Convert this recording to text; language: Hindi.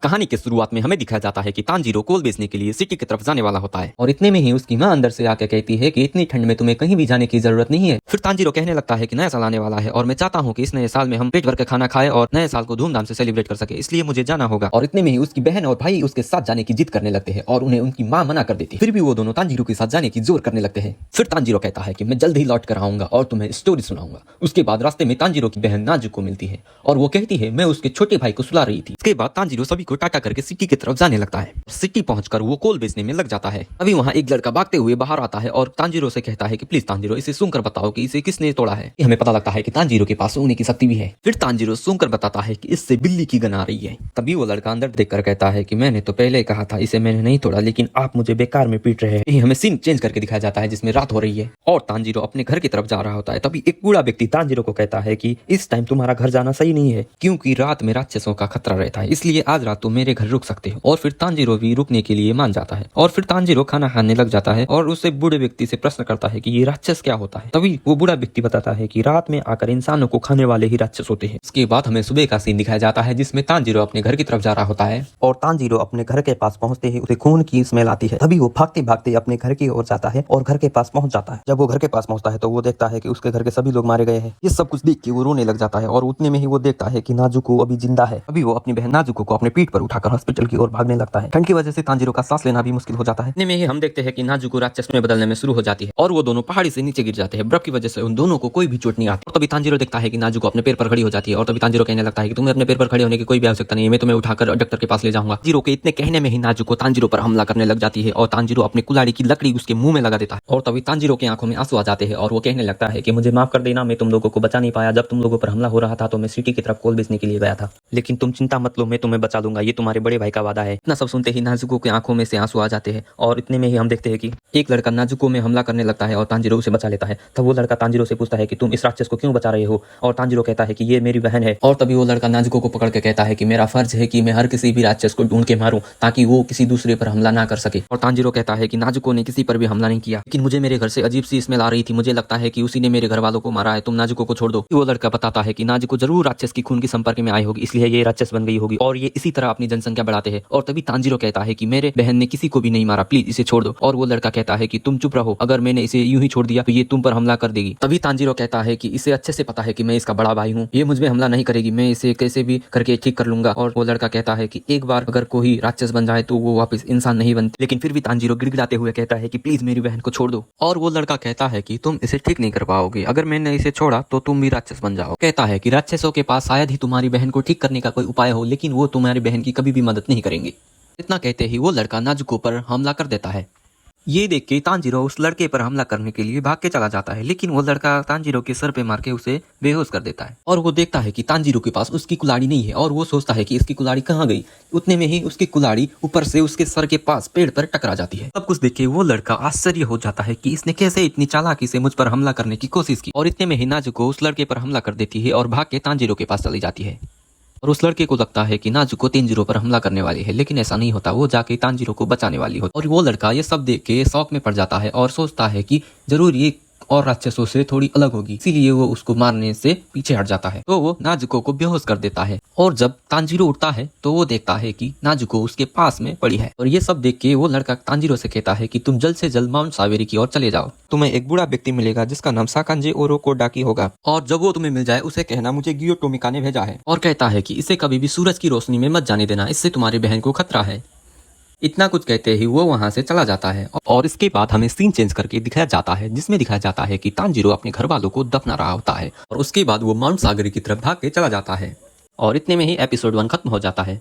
कहानी के शुरुआत में हमें दिखाया जाता है कि तानजीरो कोल बेचने के लिए सिटी की तरफ जाने वाला होता है और इतने में ही उसकी माँ अंदर से आकर कहती है कि इतनी ठंड में तुम्हें कहीं भी जाने की जरूरत नहीं है। फिर तानजीरो कहने लगता है कि नया साल आने वाला है और मैं चाहता हूँ कि इस नए साल में हम पेट भर कर खाना खाएं और नए साल को धूमधाम से सेलिब्रेट कर सके, इसलिए मुझे जाना होगा। और इतने में ही उसकी बहन और भाई उसके साथ जाने की जिद करने लगते हैं और उन्हें उनकी माँ मना कर देती है। फिर भी वो दोनों तानजीरो के साथ जाने की जोर करने लगते हैं। फिर तानजीरो कहता है कि मैं जल्द ही लौट कर आऊंगा और तुम्हें स्टोरी सुनाऊंगा। उसके बाद रास्ते में तानजीरो की बहन नाजुको मिलती है और वो कहती है मैं उसके छोटे भाई को सुला रही थी। इसके बाद तानजीरो सभी को टाटा करके सिटी की तरफ जाने लगता है। सिटी पहुंचकर वो कोल बेचने में लग जाता है। अभी वहाँ एक लड़का भागते हुए बाहर आता है और तानजीरो से कहता है कि प्लीज तानजीरो इसे सुनकर बताओ कि इसे किसने तोड़ा है। हमें पता लगता है कि तानजीरो के पास सोने की शक्ति भी है। फिर तानजीरो सुनकर बताता है कि इससे बिल्ली की गन आ रही है। तभी वो लड़का अंदर देखकर कहता है कि मैंने तो पहले कहा था इसे मैंने नहीं तोड़ा, लेकिन आप मुझे बेकार में पीट रहे हैं। हमें सीन चेंज करके दिखाया जाता है जिसमें रात हो रही है और तानजीरो अपने घर की तरफ जा रहा होता है। तभी एक बूढ़ा व्यक्ति तानजीरो को कहता है कि इस टाइम तुम्हारा घर जाना सही नहीं है, क्योंकि रात में राक्षसों का खतरा रहता है, इसलिए आज रात तुम मेरे घर रुक सकते हो। और फिर तानजीरो भी रुकने के लिए मान जाता है और फिर तानजीरो खाना खाने लग जाता है और उससे बूढ़े व्यक्ति से प्रश्न करता है कि ये राक्षस क्या होता है। तभी वो बूढ़ा व्यक्ति बताता है कि रात में आकर इंसानों को खाने वाले ही राक्षस होते हैं। इसके बाद हमें सुबह का सीन दिखाया जाता है जिसमें तानजीरो अपने घर की तरफ जा रहा होता है और तानजीरो अपने घर के पास पहुंचते ही उसे खून की स्मेल आती है। तभी वो भागते भागते अपने घर की ओर जाता है और घर के पास पहुंच जाता है। जब वो घर के पास पहुंचता है तो वो देखता है कि उसके घर के सभी लोग मारे गए हैं। ये सब कुछ देख के वो रोने लग जाता है और उतने में ही वो देखता है कि नाजुको अभी जिंदा है। अभी वो अपनी बहन नाजुको को अपने पीठ पर उठाकर हॉस्पिटल की ओर भागने लगता है। ठंड की वजह से तानजीरो का सांस लेना भी मुश्किल हो जाता है। इतने में ही हम देखते हैं कि नाजुको राक्षस में बदलने में शुरू हो जाती है और वो दोनों पहाड़ी से नीचे गिर जाते हैं। बर्फ की वजह से उन दोनों को कोई भी चोट नहीं आती। और तभी तानजीरो देखता है कि नाजुको अपने पैर पर खड़ी हो जाती है और तभी तानजीरो कहने लगता है कि तुम्हें अपने पैर पर खड़े होने की कोई भी आवश्यकता नहीं है, मैं तुम्हें उठाकर डॉक्टर के पास ले जाऊंगा। जीरो के इतने कहने में ही नाजुको तानजीरो पर हमला करने लग जाती है और तानजीरो अपनी कुल्हाड़ी की लकड़ी उसके मुंह में लगा देता है। और तभी तानजीरो की आंखों में आंसू आ जाते हैं और वो कहने लगता है कि मुझे माफ कर देना, मैं तुम लोगों को बचा नहीं पाया। जब तुम लोगों पर हमला हो रहा था तो मैं सिटी की तरफ कोल बेचने के लिए गया था, लेकिन तुम चिंता मत लो, मैं तुम्हें बचा लूंगा, ये तुम्हारे बड़े भाई का वादा है। इतना सब सुनते ही नाजुको की आंखों में से आंसू आ जाते हैं और इतने में ही हम देखते हैं कि एक लड़का नाजुको में हमला करने लगता है और तानजीरो उसे बचा लेता है। तब वो लड़का तानजीरो से पूछता है कि तुम इस राक्षस को क्यों बचा रहे हो, और तानजीरो कहता है कि ये मेरी बहन है। और तभी वो लड़का नाजुको को पकड़ के कहता है कि मेरा फर्ज है कि मैं हर किसी भी राक्षस को ढूंढ के मारूं ताकि वो किसी दूसरे पर हमला ना कर सके। और तानजीरो कहता है कि नाजुको ने किसी पर भी हमला नहीं किया, लेकिन मुझे मेरे घर से अजीब सी स्मेल आ रही थी, मुझे लगता है कि उसी ने मेरे घर वालों को मारा है, तुम नाजुको को छोड़ दो। वो लड़का बताता है कि नाजुको जरूर राक्षस की खून के संपर्क में आई होगी, इसलिए ये राक्षस बन गई होगी और ये इसी तरह अपनी जनसंख्या बढ़ाते हैं। और तभी तानजीरो कहता है कि मेरे बहन ने किसी को भी नहीं मारा, प्लीज इसे छोड़ दो। और वो लड़का कहता है कि तुम चुप रहो, अगर मैंने इसे यूं ही छोड़ दिया तो ये तुम पर हमला कर देगी। तभी तानजीरो कहता है कि इसे अच्छे से पता है कि मैं इसका बड़ा भाई हूँ, ये मुझ में हमला नहीं करेगी, मैं इसे कैसे भी करके ठीक कर लूंगा। और वो लड़का कहता है कि एक बार अगर कोई राक्षस बन जाए तो वो वापस इंसान नहीं बनती। लेकिन फिर भी तानजीरो गिड़गिड़ाते हुए कहता है कि प्लीज मेरी बहन को छोड़ दो। और वो लड़का कहता है कि तुम इसे ठीक नहीं कर पाओगे, अगर मैंने इसे छोड़ा तो तुम भी राक्षस बन जाओ। कहता है कि राक्षसों के पास शायद ही तुम्हारी बहन को ठीक करने का कोई उपाय हो, लेकिन वो तुम्हारी बहन की कभी भी मदद नहीं करेंगे। इतना कहते ही वो लड़का नाजुको पर हमला कर देता है। ये देख के तानजीरो उस लड़के पर हमला करने के लिए भाग के चला जाता है, लेकिन वो लड़का तानजीरो के सर पे मार के उसे बेहोश कर देता है। और वो देखता है कि तानजीरो के पास उसकी कुल्हाड़ी नहीं है और वो सोचता है कि इसकी कुल्हाड़ी कहाँ गई। उतने में ही उसकी कुल्हाड़ी ऊपर से उसके सर के पास पेड़ पर टकरा जाती है। सब कुछ देख के वो लड़का आश्चर्य हो जाता है कि इसने कैसे इतनी चालाकी से मुझ पर हमला करने की कोशिश की। और इतने में ही नाजुको उस लड़के पर हमला कर देती है और भाग के तानजीरो के पास चली जाती है। और उस लड़के को लगता है कि नाजुको तानजीरो पर हमला करने वाली है, लेकिन ऐसा नहीं होता, वो जाके तानजीरो को बचाने वाली होती। और वो लड़का ये सब देख के शौक में पड़ जाता है और सोचता है कि जरूर ये और राक्षसों से थोड़ी अलग होगी, इसीलिए वो उसको मारने से पीछे हट जाता है। तो वो नाजुको को बेहोश कर देता है और जब तानजीरो उठता है तो वो देखता है कि नाजुको उसके पास में पड़ी है। और ये सब देख के वो लड़का तानजीरो से कहता है कि तुम जल्द से जल्द माउंट सावेरी की ओर चले जाओ, तुम्हें एक बूढ़ा व्यक्ति मिलेगा जिसका नाम साकांजे ओरो कोडाकी होगा, और जब वो तुम्हें मिल जाए उसे कहना मुझे गियो टोमिका ने भेजा है। और कहता है कि इसे कभी भी सूरज की रोशनी में मत जाने देना, इससे तुम्हारी बहन को खतरा है। इतना कुछ कहते ही वो वहां से चला जाता है। और इसके बाद हमें सीन चेंज करके दिखाया जाता है जिसमें दिखाया जाता है कि तानजीरो अपने घर वालों को दफना रहा होता है और उसके बाद वो माउंट सागरी की तरफ भाग के चला जाता है। और इतने में ही एपिसोड 1 खत्म हो जाता है।